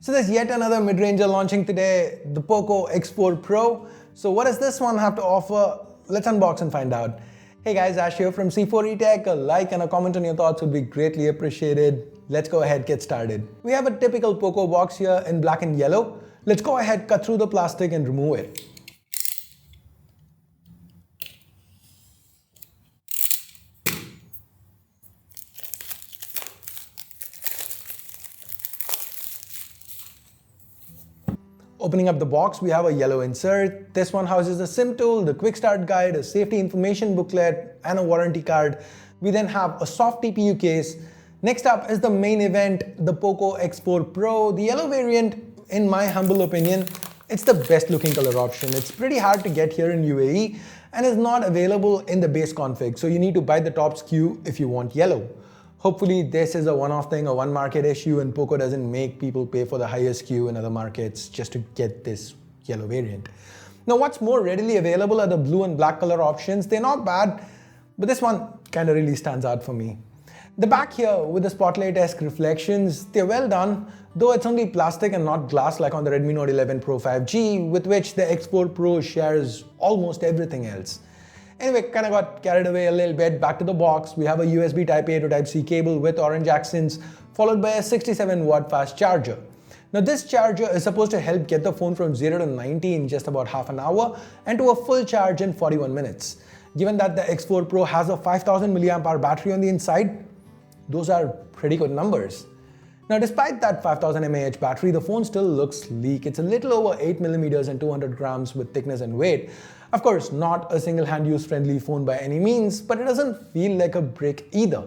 So there's yet another mid-ranger launching today, the POCO X4 Pro. So what does this one have to offer? Let's unbox and find out. Hey guys, Ash here from C4E Tech. A like and a comment on your thoughts would be greatly appreciated. Let's go ahead, get started. We have a typical POCO box here in black and yellow. Let's go ahead, cut through the plastic and remove it. Opening up the box, we have a yellow insert. This one houses a SIM tool, the quick start guide, a safety information booklet, and a warranty card. We then have a soft TPU case. Next up is the main event, the POCO X4 Pro. The yellow variant, in my humble opinion, it's the best looking color option. It's pretty hard to get here in UAE and is not available in the base config. So you need to buy the top SKU if you want yellow. Hopefully this is a one-off thing, a one market issue, and POCO doesn't make people pay for the highest SKU in other markets just to get this yellow variant. Now what's more readily available are the blue and black color options. They're not bad, but this one kind of really stands out for me. The back here with the spotlight-esque reflections, they're well done, though it's only plastic and not glass like on the Redmi Note 11 Pro 5G, with which the X4 Pro shares almost everything else. Anyway, kind of got carried away a little bit. Back to the box, we have a USB Type-A to Type-C cable with orange accents, followed by a 67-watt fast charger. Now this charger is supposed to help get the phone from 0 to 90 in just about half an hour and to a full charge in 41 minutes. Given that the X4 Pro has a 5000 mAh battery on the inside, those are pretty good numbers. Now despite that 5000 mAh battery, the phone still looks sleek. It's a little over 8mm and 200 grams with thickness and weight. Of course, not a single hand use friendly phone by any means, but it doesn't feel like a brick either.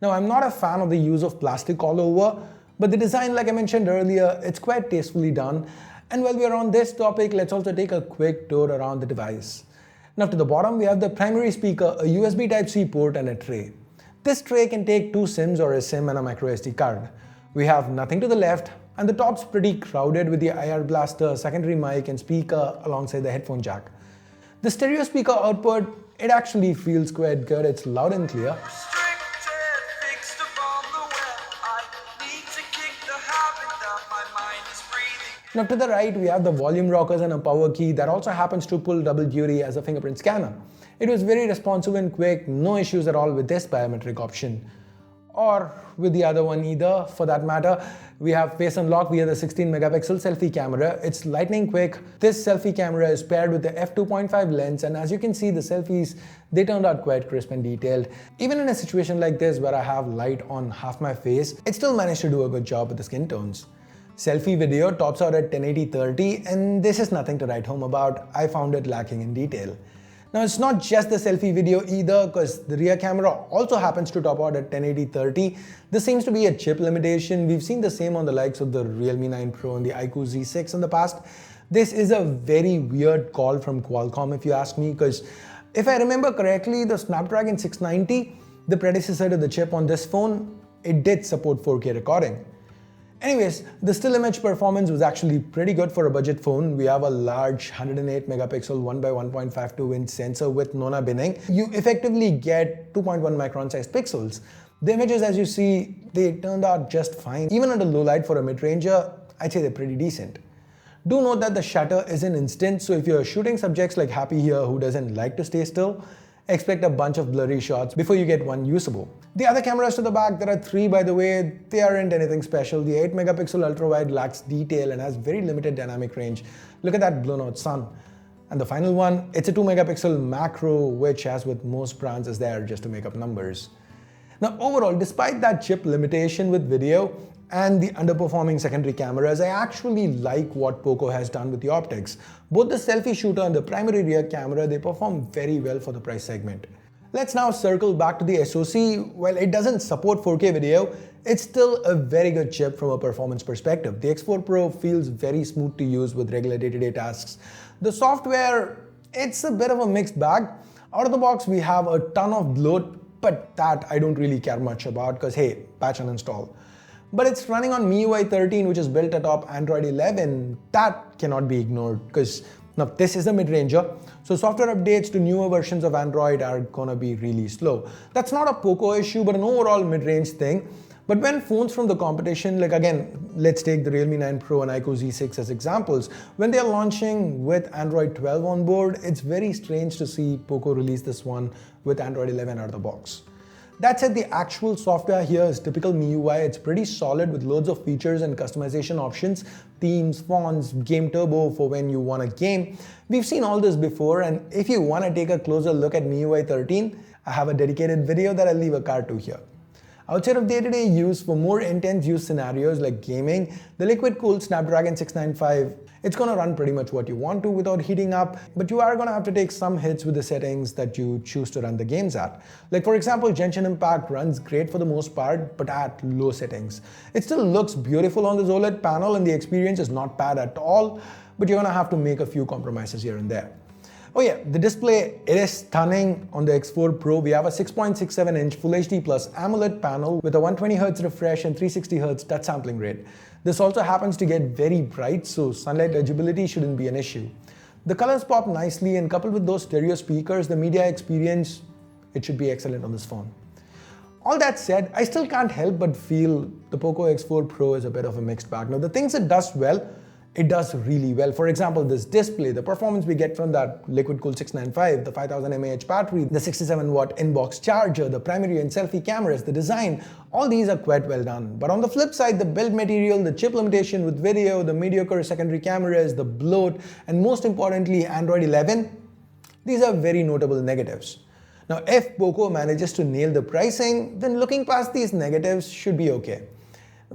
Now I'm not a fan of the use of plastic all over, but the design, like I mentioned earlier, it's quite tastefully done. And while we are on this topic, let's also take a quick tour around the device. Now to the bottom, we have the primary speaker, a USB Type-C port and a tray. This tray can take 2 SIMs or a SIM and a microSD card. We have nothing to the left, and the top's pretty crowded with the IR blaster, secondary mic and speaker alongside the headphone jack. The stereo speaker output, it actually feels quite good. It's loud and clear. Now to the right, we have the volume rockers and a power key that also happens to pull double duty as a fingerprint scanner. It was very responsive and quick, no issues at all with this biometric option. Or with the other one either, for that matter. We have face unlock via the 16-megapixel selfie camera. It's lightning quick. This selfie camera is paired with the f2.5 lens, and as you can see, the selfies, they turned out quite crisp and detailed. Even in a situation like this where I have light on half my face, it still managed to do a good job with the skin tones. Selfie video tops out at 1080-30, and this is nothing to write home about. I found it lacking in detail. Now it's not just the selfie video either, because the rear camera also happens to top out at 1080-30. This seems to be a chip limitation. We've seen the same on the likes of the Realme 9 Pro and the iQOO Z6 in the past. This is a very weird call from Qualcomm if you ask me, because if I remember correctly, the Snapdragon 690, the predecessor to the chip on this phone, it did support 4K recording. Anyways, the still image performance was actually pretty good for a budget phone. We have a large 108 megapixel 1x1.52 inch sensor with Nona binning. You effectively get 2.1 micron sized pixels. The images, as you see, they turned out just fine. Even under low light for a mid-ranger, I'd say they're pretty decent. Do note that the shutter is an instant, so if you're shooting subjects like Happy here who doesn't like to stay still, expect a bunch of blurry shots before you get one usable. The other cameras to the back, there are 3 by the way, they aren't anything special. The 8 megapixel ultra-wide lacks detail and has very limited dynamic range. Look at that blown out sun. And the final one, it's a 2 megapixel macro, which as with most brands is there just to make up numbers. Now overall, despite that chip limitation with video and the underperforming secondary cameras, I actually like what POCO has done with the optics. Both the selfie shooter and the primary rear camera, they perform very well for the price segment. Let's now circle back to the SoC. While it doesn't support 4K video, it's still a very good chip from a performance perspective. The X4 Pro feels very smooth to use with regular day-to-day tasks. The software, it's a bit of a mixed bag. Out of the box, we have a ton of bloat, but that I don't really care much about because hey, patch and install. But it's running on MIUI 13, which is built atop Android 11. That cannot be ignored because now this is a mid-ranger, so software updates to newer versions of Android are gonna be really slow. That's not a POCO issue, but an overall mid-range thing. But when phones from the competition, like again, let's take the Realme 9 Pro and iQOO Z6 as examples, when they're launching with Android 12 on board, it's very strange to see POCO release this one with Android 11 out of the box. That said, the actual software here is typical MIUI. It's pretty solid with loads of features and customization options, themes, fonts, game turbo for when you want a game. We've seen all this before, and if you want to take a closer look at MIUI 13, I have a dedicated video that I'll leave a card to here. Outside of day-to-day use, for more intense use scenarios like gaming, the liquid-cooled Snapdragon 695, it's going to run pretty much what you want to without heating up, but you are going to have to take some hits with the settings that you choose to run the games at. Like for example, Genshin Impact runs great for the most part, but at low settings. It still looks beautiful on this OLED panel and the experience is not bad at all, but you're going to have to make a few compromises here and there. Oh yeah, the display, it is stunning on the X4 Pro. We have a 6.67-inch Full HD Plus AMOLED panel with a 120Hz refresh and 360Hz touch sampling rate. This also happens to get very bright, so sunlight legibility shouldn't be an issue. The colors pop nicely, and coupled with those stereo speakers, the media experience, it should be excellent on this phone. All that said, I still can't help but feel the POCO X4 Pro is a bit of a mixed bag. Now the things it does well, it does really well. For example, this display, the performance we get from that liquid-cooled 695, the 5000 mAh battery, the 67-watt in-box charger, the primary and selfie cameras, the design, all these are quite well done. But on the flip side, the build material, the chip limitation with video, the mediocre secondary cameras, the bloat, and most importantly, Android 11, these are very notable negatives. Now, if POCO manages to nail the pricing, then looking past these negatives should be okay.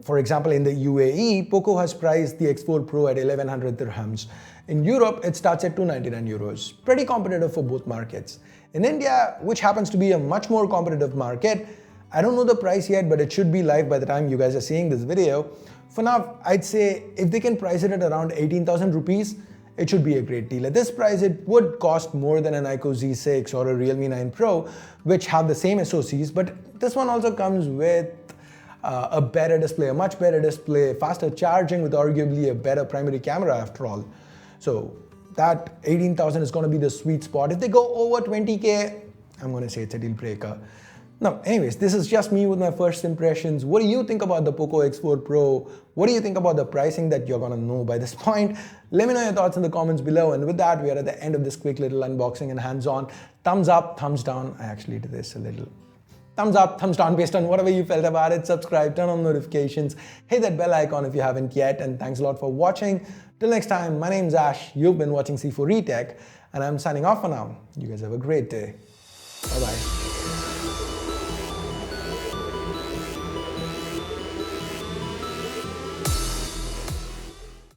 For example, in the UAE, POCO has priced the X4 Pro at 1100 dirhams. In Europe, it starts at 299 euros. Pretty competitive for both markets. In India, which happens to be a much more competitive market, I don't know the price yet, but it should be live by the time you guys are seeing this video. For now, I'd say if they can price it at around 18,000 rupees, it should be a great deal. At this price, it would cost more than an iQOO Z6 or a Realme 9 Pro, which have the same SoCs, but this one also comes with a better display, a much better display, faster charging with arguably a better primary camera after all. So that 18,000 is going to be the sweet spot. If they go over 20K, I'm going to say it's a deal breaker. Now, anyways, this is just me with my first impressions. What do you think about the POCO X4 Pro? What do you think about the pricing that you're going to know by this point? Let me know your thoughts in the comments below. And with that, we are at the end of this quick little unboxing and hands-on. Thumbs up, thumbs down. I actually did this a little. Thumbs up, thumbs down based on whatever you felt about it. Subscribe, turn on notifications, hit that bell icon if you haven't yet. And thanks a lot for watching. Till next time, my name's Ash. You've been watching C4 Retech, and I'm signing off for now. You guys have a great day. Bye-bye.